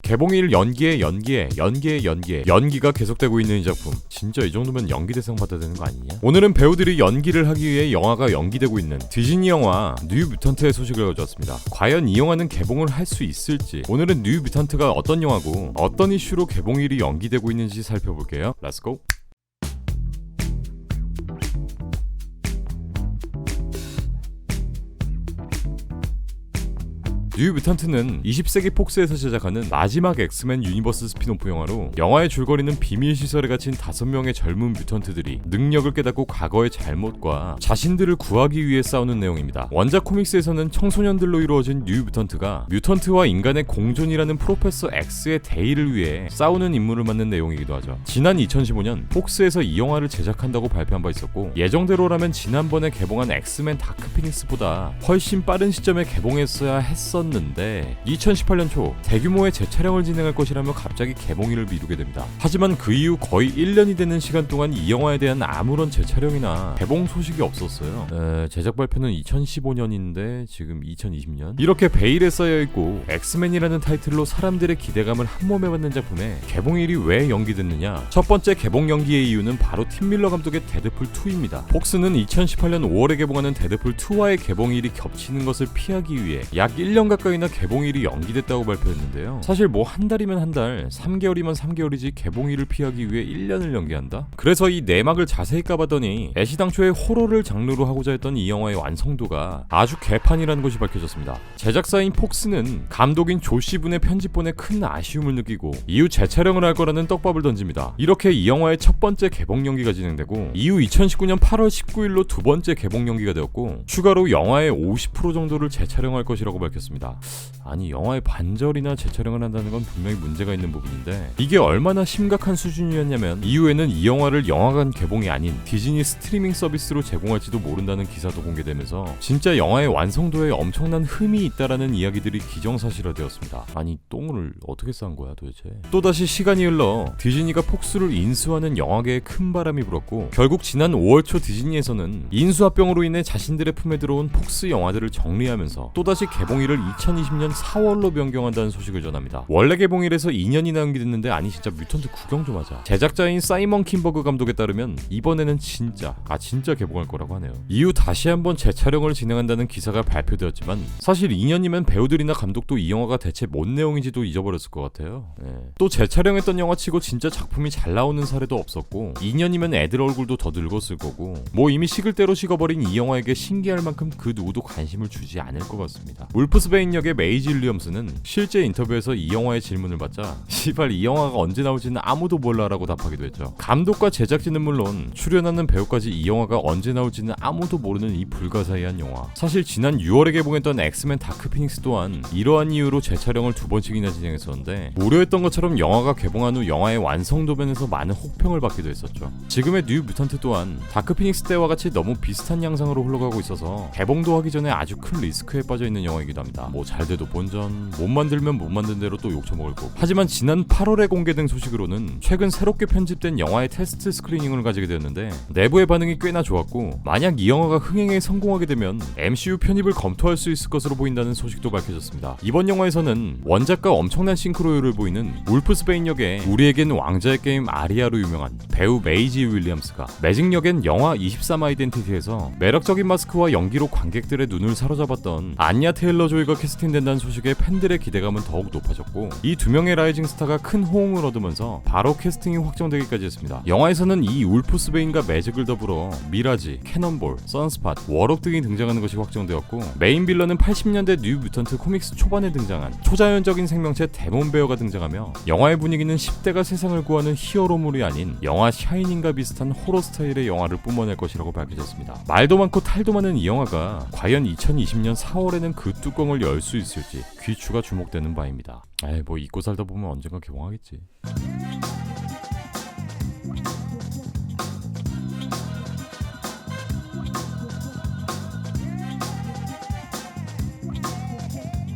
개봉일 연기가 계속되고 있는 이 작품. 진짜 이 정도면 연기 대상 받아야 되는 거 아니냐? 오늘은 배우들이 연기를 하기 위해 영화가 연기되고 있는 디즈니 영화 뉴 뮤턴트의 소식을 가져왔습니다. 과연 이 영화는 개봉을 할 수 있을지, 오늘은 뉴 뮤턴트가 어떤 영화고 어떤 이슈로 개봉일이 연기되고 있는지 살펴볼게요. 렛츠고! 뉴 뮤턴트는 20세기 폭스에서 제작하는 마지막 엑스맨 유니버스 스피노프 영화로, 영화의 줄거리는 비밀시설에 갇힌 5명의 젊은 뮤턴트들이 능력을 깨닫고 과거의 잘못과 자신들을 구하기 위해 싸우는 내용입니다. 원작 코믹스에서는 청소년들로 이루어진 뉴 뮤턴트가 뮤턴트와 인간의 공존이라는 프로페서 X의 대의를 위해 싸우는 임무를 맡는 내용이기도 하죠. 지난 2015년 폭스에서 이 영화를 제작한다고 발표한 바 있었고, 예정대로라면 지난번에 개봉한 엑스맨 다크 피닉스보다 훨씬 빠른 시점에 개봉했어야 했었는데 2018년 초 대규모의 재촬영을 진행할 것이라며 갑자기 개봉일을 미루게 됩니다. 하지만 그 이후 거의 1년이 되는 시간 동안 이 영화에 대한 아무런 재촬영이나 개봉 소식이 없었어요. 제작 발표는 2015년인데 지금 2020년? 이렇게 베일에 쌓여있고 엑스맨이라는 타이틀로 사람들의 기대감을 한몸에 받는 작품에 개봉일이 왜 연기됐느냐? 첫 번째 개봉 연기의 이유는 바로 팀 밀러 감독의 데드풀2입니다. 폭스는 2018년 5월에 개봉하는 데드풀2와의 개봉일이 겹치는 것을 피하기 위해 약 1년 가까이나 개봉일이 연기됐다고 발표했는데요. 사실 뭐 한 달이면 한 달, 3개월이면 3개월이지 개봉일을 피하기 위해 1년을 연기한다? 그래서 이 내막을 자세히 까봤더니 애시당초에 호러를 장르로 하고자 했던 이 영화의 완성도가 아주 개판이라는 것이 밝혀졌습니다. 제작사인 폭스는 감독인 조시분의 편집본에 큰 아쉬움을 느끼고 이후 재촬영을 할 거라는 떡밥을 던집니다. 이렇게 이 영화의 첫 번째 개봉 연기가 진행되고, 이후 2019년 8월 19일로 두 번째 개봉 연기가 되었고, 추가로 영화의 50% 정도를 재촬영할 것이라고 밝혔습니다. 아니, 영화의 반절이나 재촬영을 한다는 건 분명히 문제가 있는 부분인데, 이게 얼마나 심각한 수준이었냐면 이후에는 이 영화를 영화관 개봉이 아닌 디즈니 스트리밍 서비스로 제공할지도 모른다는 기사도 공개되면서 진짜 영화의 완성도에 엄청난 흠이 있다라는 이야기들이 기정사실화되었습니다. 아니, 똥을 어떻게 싼 거야 도대체? 또다시 시간이 흘러 디즈니가 폭스를 인수하는 영화계에 큰 바람이 불었고, 결국 지난 5월 초 디즈니에서는 인수합병으로 인해 자신들의 품에 들어온 폭스 영화들을 정리하면서 또다시 개봉일을 2020년 4월로 변경한다는 소식을 전합니다. 원래 개봉일에서 2년이나 연기됐는데, 아니 진짜 뮤턴트 구경 좀 하자. 제작자인 사이먼 킨버그 감독에 따르면 이번에는 진짜 개봉할 거라고 하네요. 이후 다시 한번 재촬영을 진행한다는 기사가 발표되었지만, 사실 2년이면 배우들이나 감독도 이 영화가 대체 뭔 내용인지도 잊어버렸을 것 같아요. 또 재촬영했던 영화치고 진짜 작품이 잘 나오는 사례도 없었고, 2년이면 애들 얼굴도 더 늙었을 거고, 뭐 이미 식을 대로 식어버린 이 영화에게 신기할 만큼 그 누구도 관심을 주지 않을 것 같습니다. 울프스베인 역의 메이지 윌리엄스는 실제 인터뷰에서 이 영화의 질문을 받자 시발 이 영화가 언제 나올지는 아무도 몰라라고 답하기도 했죠. 감독과 제작진은 물론 출연하는 배우까지 이 영화가 언제 나올지는 아무도 모르는 이 불가사의한 영화. 사실 지난 6월에 개봉했던 엑스맨 다크 피닉스 또한 이러한 이유로 재촬영을 2번씩이나 진행했었는데, 우려했던 것처럼 영화가 개봉한 후 영화의 완성도 면에서 많은 혹평을 받기도 했었죠. 지금의 뉴 뮤턴트 또한 다크 피닉스 때와 같이 너무 비슷한 양상으로 흘러가고 있어서 개봉도 하기 전에 아주 큰 리스크에 빠져있는 영화이기도 합니다. 뭐 잘돼도 본전, 못 만들면 못 만든 대로 또 욕처먹을 거고. 하지만 지난 8월에 공개된 소식으로는 최근 새롭게 편집된 영화의 테스트 스크리닝을 가지게 되었는데, 내부의 반응이 꽤나 좋았고, 만약 이 영화가 흥행에 성공하게 되면 MCU 편입을 검토할 수 있을 것으로 보인다는 소식도 밝혀졌습니다. 이번 영화에서는 원작과 엄청난 싱크로율을 보이는 울프스베인 역의 우리에겐 왕자의 게임 아리아로 유명한 배우 메이지 윌리엄스가, 매직 역엔 영화 23 아이덴티티에서 매력적인 마스크와 연기로 관객들의 눈을 사로잡았던 안야 테일러 조이가 캐스팅된다는 소식에 팬들의 기대감은 더욱 높아졌고, 이 두 명의 라이징 스타가 큰 호응을 얻으면서 바로 캐스팅이 확정되기까지 했습니다. 영화에서는 이 울프스베인과 매직을 더불어 미라지, 캐넌볼, 선스팟, 워록 등이 등장하는 것이 확정되었고, 메인 빌런은 80년대 뉴 뮤턴트 코믹스 초반에 등장한 초자연적인 생명체 데몬베어가 등장하며, 영화의 분위기는 10대가 세상을 구하는 히어로물이 아닌 영화 샤이닝과 비슷한 호러 스타일의 영화를 뿜어낼 것이라고 밝혀졌습니다. 말도 많고 탈도 많은 이 영화가 과연 2020년 4월에는 그 뚜껑을 열 수 있을지 귀추가 주목되는 바입니다. 뭐 잊고 살다 보면 언젠가 개봉하겠지.